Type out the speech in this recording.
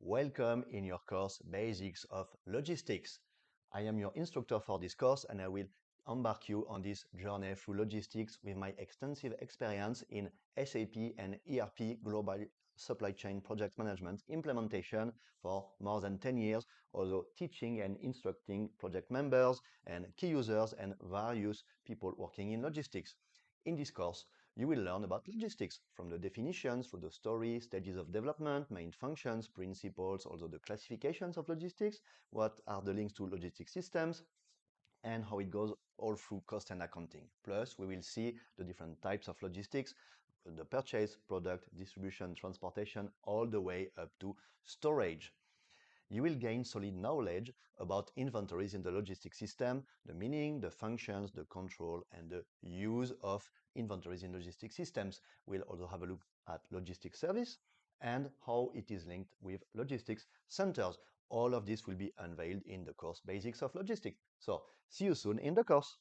Welcome in your course Basics of Logistics. I am your instructor for this course and I will embark you on this journey through logistics with my extensive experience in SAP and ERP global supply chain project management implementation for more than 10 years, although teaching and instructing project members and key users and various people working in logistics. In this course, you will learn about logistics, from the definitions through the story, stages of development, main functions, principles, also the classifications of logistics, what are the links to logistics systems, and how it goes all through cost and accounting. Plus, we will see the different types of logistics, the purchase, product, distribution, transportation, all the way up to storage. You will gain solid knowledge about inventories in the logistics system, the meaning, the functions, the control, and the use of inventories in logistics systems. We'll also have a look at logistics service and how it is linked with logistics centers. All of this will be unveiled in the course Basics of Logistics. So, see you soon in the course.